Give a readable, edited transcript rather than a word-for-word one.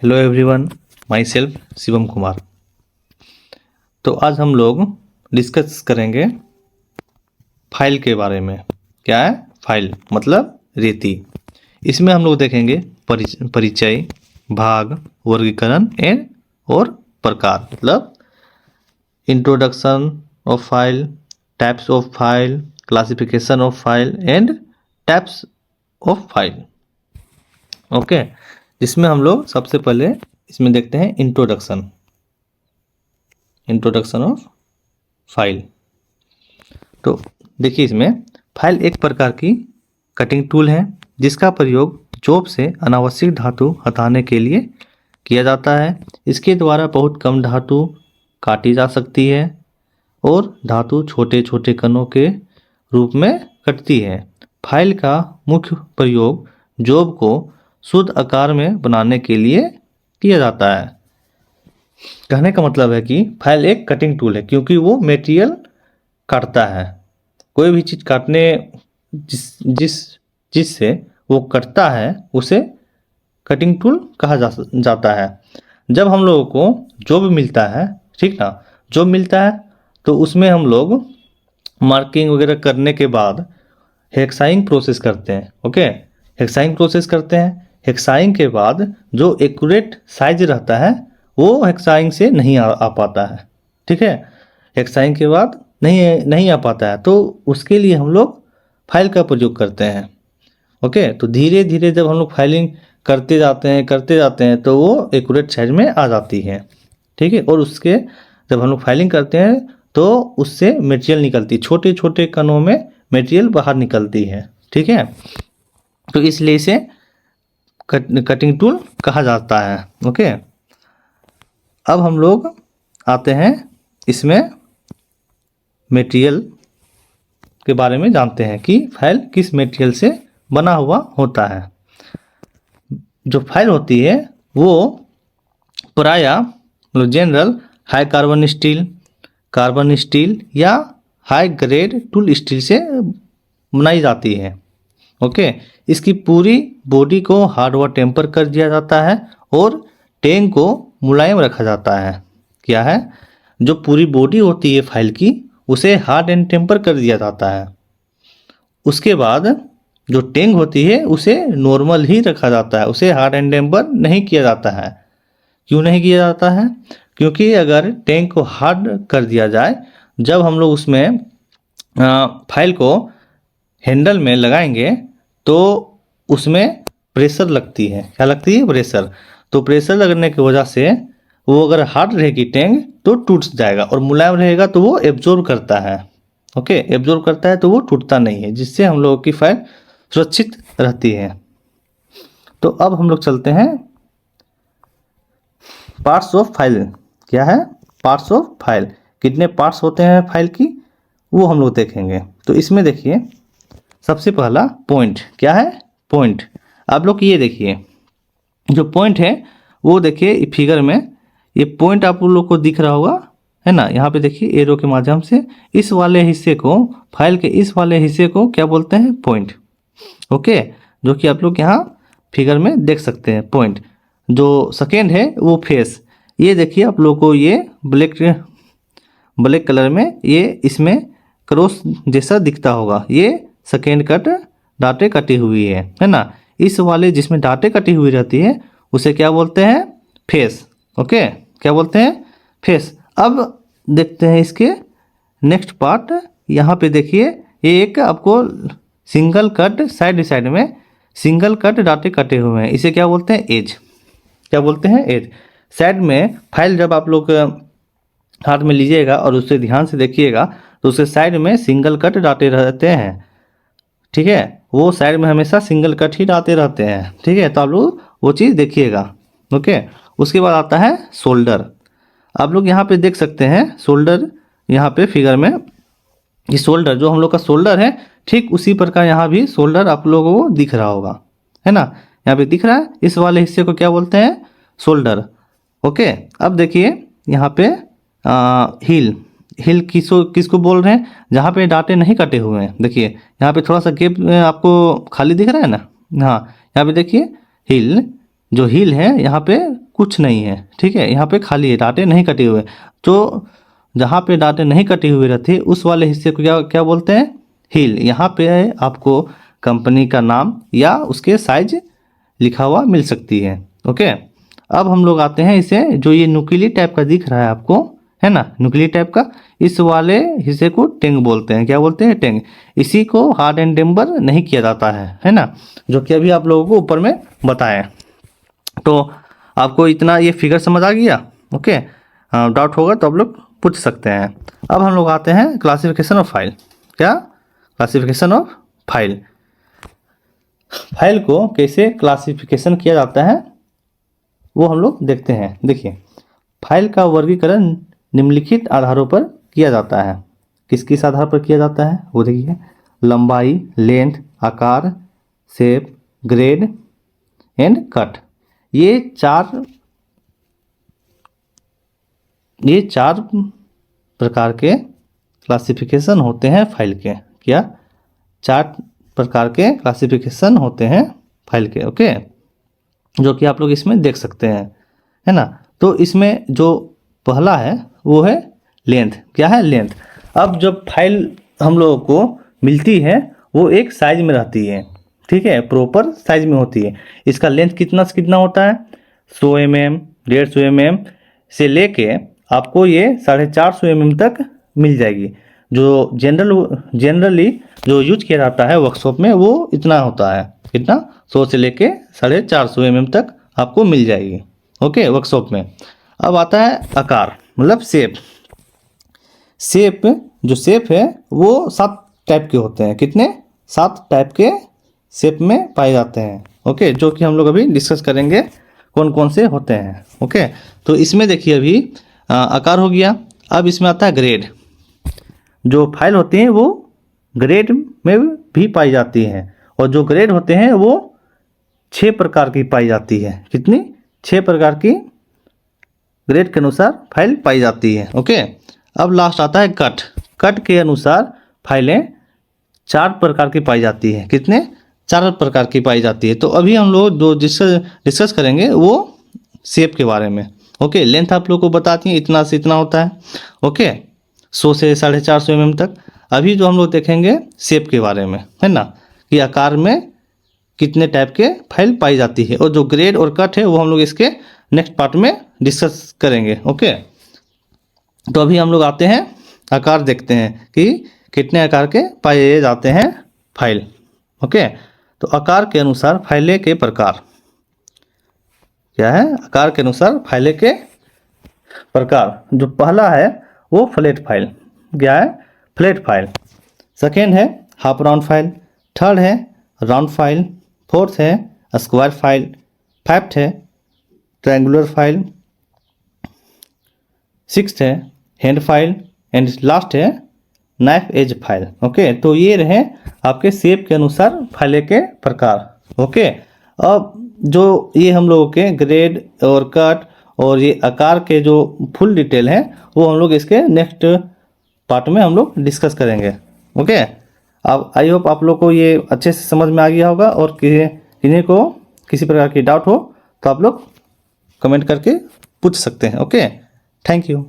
Hello everyone, my self Shivam Kumar. तो आज हम लोग डिस्कस करेंगे फाइल के बारे में। क्या है फाइल? मतलब रीति। इसमें हम लोग देखेंगे परिचय, भाग, वर्गीकरण एंड और प्रकार, मतलब introduction of file, types of file, classification of file and types of file. Okay, जिसमें हम लोग सबसे पहले इसमें देखते हैं इंट्रोडक्शन ऑफ फाइल। तो देखिए, इसमें फाइल एक प्रकार की कटिंग टूल है जिसका प्रयोग जॉब से अनावश्यक धातु हटाने के लिए किया जाता है। इसके द्वारा बहुत कम धातु काटी जा सकती है और धातु छोटे छोटे कणों के रूप में कटती है। फाइल का मुख्य प्रयोग जॉब को शुद्ध आकार में बनाने के लिए किया जाता है। कहने का मतलब है कि फाइल एक कटिंग टूल है क्योंकि वो मटेरियल काटता है। कोई भी चीज़ काटने जिस चीज़ से वो कटता है उसे कटिंग टूल कहा जाता है। जब हम लोगों को जॉब मिलता है, ठीक ना, जॉब मिलता है तो उसमें हम लोग मार्किंग वगैरह करने के बाद हेक्साइंग प्रोसेस करते हैं। ओके, हेक्साइंग प्रोसेस करते हैं। हेक्साइंग के बाद जो एक्यूरेट साइज रहता है वो हेक्साइंग से नहीं आ पाता है। ठीक है, हेक्साइंग के बाद नहीं आ पाता है तो उसके लिए हम लोग फाइल का प्रयोग करते हैं। ओके, तो धीरे धीरे जब हम लोग फाइलिंग करते जाते हैं तो वो एक्यूरेट साइज में आ जाती है। ठीक है, और उसके जब हम लोग फाइलिंग करते हैं तो उससे मटेरियल निकलती, छोटे छोटे कणों में मटेरियल बाहर निकलती है। ठीक है, तो इसलिए इसे कटिंग टूल कहा जाता है। ओके, अब हम लोग आते हैं इसमें मटेरियल के बारे में जानते हैं कि फाइल किस मटेरियल से बना हुआ होता है। जो फाइल होती है वो प्रायः मतलब जनरल हाई कार्बन स्टील या हाई ग्रेड टूल स्टील से बनाई जाती है। ओके, इसकी पूरी बॉडी को हार्ड व टेम्पर कर दिया जाता है और टैंक को मुलायम रखा जाता है। क्या है, जो पूरी बॉडी होती है फाइल की उसे हार्ड एंड टेम्पर कर दिया जाता है। उसके बाद जो टैंक होती है उसे नॉर्मल ही रखा जाता है, उसे हार्ड एंड टेम्पर नहीं किया जाता है। क्यों नहीं किया जाता है? क्योंकि अगर टैंक को हार्ड कर दिया जाए, जब हम लोग उसमें फाइल को हैंडल में लगाएंगे तो उसमें प्रेशर लगती है। क्या लगती है? प्रेशर। तो प्रेशर लगने की वजह से वो अगर हार्ड रहेगी टैंक तो टूट जाएगा और मुलायम रहेगा तो वो एब्जॉर्ब करता है। ओके, एब्जॉर्ब करता है तो वो टूटता नहीं है, जिससे हम लोगों की फाइल सुरक्षित रहती है। तो अब हम लोग चलते हैं पार्ट्स ऑफ फाइल। क्या है? Parts of file. कितने पार्ट्स होते हैं फाइल की वो हम लोग देखेंगे। तो इसमें देखिए, सबसे पहला पॉइंट। क्या है? पॉइंट। आप लोग ये देखिए, जो पॉइंट है वो देखिए फिगर में, ये पॉइंट आप लोग को दिख रहा होगा, है ना। यहाँ पे देखिए एरो के माध्यम से इस वाले हिस्से को, फाइल के इस वाले हिस्से को क्या बोलते हैं? पॉइंट। ओके, जो कि आप लोग यहाँ फिगर में देख सकते हैं पॉइंट। जो सेकेंड है वो फेस। ये देखिए आप लोग को ये ब्लैक कलर में ये इसमें क्रॉस जैसा दिखता होगा, ये सेकेंड कट डाटे कटी हुई है ना। इस वाले जिसमें डाटे कटी हुई रहती है उसे क्या बोलते हैं? फेस। ओके, क्या बोलते हैं? फेस। अब देखते हैं इसके नेक्स्ट पार्ट। यहाँ पे देखिए, ये एक आपको सिंगल कट साइड में सिंगल कट डाटे कटे हुए हैं, इसे क्या बोलते हैं? एज। क्या बोलते हैं? एज। साइड में फाइल जब आप लोग हाथ में लीजिएगा और उससे ध्यान से देखिएगा तो उसके साइड में सिंगल कट डाटे रहते हैं। ठीक है, वो साइड में हमेशा सिंगल कट ही डाटे रहते हैं। ठीक है, तो आप लोग वो चीज़ देखिएगा। ओके, उसके बाद आता है शोल्डर। आप लोग यहाँ पे देख सकते हैं शोल्डर, यहाँ पे फिगर में ये शोल्डर, जो हम लोग का शोल्डर है ठीक उसी प्रकार यहाँ भी शोल्डर आप लोगों को दिख रहा होगा, है ना। यहाँ पे दिख रहा है, इस वाले हिस्से को क्या बोलते हैं? शोल्डर। ओके, अब देखिए यहाँ पे हिल किसको बोल रहे हैं? जहाँ पे डाटे नहीं कटे हुए हैं। देखिए यहाँ पे थोड़ा सा गैप आपको खाली दिख रहा है ना। हाँ, यहाँ पे देखिए हिल, जो हिल है यहाँ पे कुछ नहीं है, ठीक है, यहाँ पे खाली है, डाटे नहीं कटे हुए। तो जहाँ पे डाटे नहीं कटे हुए रहते उस वाले हिस्से को क्या क्या बोलते हैं, हील। यहाँ पे आपको कंपनी का नाम या उसके साइज लिखा हुआ मिल सकती है। ओके, अब हम लोग आते हैं इसे, जो ये नुकीली टाइप का दिख रहा है आपको, है ना, नुकीली टाइप का, इस वाले हिस्से को टेंग बोलते हैं। क्या बोलते हैं, टेंग। इसी को हार्ड एंड टेम्पर नहीं किया जाता है ना, जो कि अभी आप लोगों को ऊपर में बताएं। तो आपको इतना ये फिगर समझ आ गया। ओके, डाउट होगा तो आप लोग पूछ सकते हैं। अब हम लोग आते हैं क्लासिफिकेशन ऑफ फाइल। क्या, क्लासिफिकेशन ऑफ फाइल। फाइल को कैसे क्लासिफिकेशन किया जाता है वो हम लोग देखते हैं। देखिए, फाइल का वर्गीकरण निम्नलिखित आधारों पर किया जाता है। किस किस आधार पर किया जाता है वो देखिए, लंबाई, लेंथ, आकार, शेप, ग्रेड एंड कट। ये चार प्रकार के क्लासिफिकेशन होते हैं फाइल के। क्या, 4 प्रकार के क्लासिफिकेशन होते हैं फाइल के। ओके, जो कि आप लोग इसमें देख सकते हैं, है ना। तो इसमें जो पहला है वो है लेंथ। क्या है, लेंथ। अब जब फाइल हम लोगों को मिलती है वो एक साइज में रहती है, ठीक है, प्रॉपर साइज में होती है। इसका लेंथ कितना से कितना होता है, 100 mm, 150 mm से लेके आपको ये 450 mm तक मिल जाएगी। जो जनरली जो यूज किया जाता है वर्कशॉप में वो इतना होता है, कितना, 100 से लेके 450 mm तक आपको मिल जाएगी। ओके, वर्कशॉप में। अब आता है आकार, मतलब शेप। जो शेप है वो 7 टाइप के होते हैं। कितने, 7 टाइप के शेप में पाए जाते हैं। ओके, जो कि हम लोग अभी डिस्कस करेंगे कौन कौन से होते हैं। ओके, तो इसमें देखिए अभी आकार हो गया। अब इसमें आता है ग्रेड। जो फाइल होती हैं वो ग्रेड में भी पाई जाती हैं, और जो ग्रेड होते हैं वो 6 प्रकार की पाई जाती है। कितनी, 6 प्रकार की ग्रेड के अनुसार फाइल पाई जाती है। ओके, अब लास्ट आता है कट। कट के अनुसार फाइलें 4 प्रकार की पाई जाती है। कितने, 4 प्रकार की पाई जाती है। तो अभी हम लोग जो डिस्कस करेंगे वो शेप के बारे में। ओके, लेंथ आप लोग को बताती हैं इतना से इतना होता है। ओके, 100 से 450 mm तक। अभी जो हम लोग देखेंगे शेप के बारे में, है ना, कि आकार में कितने टाइप के फाइल पाई जाती है, और जो ग्रेड और कट है वो हम लोग इसके नेक्स्ट पार्ट में डिस्कस करेंगे। ओके, तो अभी हम लोग आते हैं आकार, देखते हैं कि कितने आकार के पाए जाते हैं फाइल। ओके, तो आकार के अनुसार फाइलें के प्रकार क्या है, आकार के अनुसार फाइलें के प्रकार। जो पहला है वो फ्लैट फाइल। क्या है, फ्लैट फाइल। सेकेंड है हाफ राउंड फाइल। थर्ड है राउंड फाइल। फोर्थ है स्क्वायर फाइल। फिफ्थ है ट्रायंगुलर फाइल। सिक्स्थ है हैंड फाइल। एंड लास्ट है नाइफ एज फाइल। ओके, तो ये रहे आपके शेप के अनुसार फाइल के प्रकार। ओके, अब जो ये हम लोगों के ग्रेड और कट और ये आकार के जो फुल डिटेल है वो हम लोग इसके नेक्स्ट पार्ट में हम लोग डिस्कस करेंगे। ओके, अब आई होप आप लोग को ये अच्छे से समझ में आ गया होगा, और किन्हीं को किसी प्रकार की डाउट हो तो आप लोग कमेंट करके पूछ सकते हैं। Okay, thank you.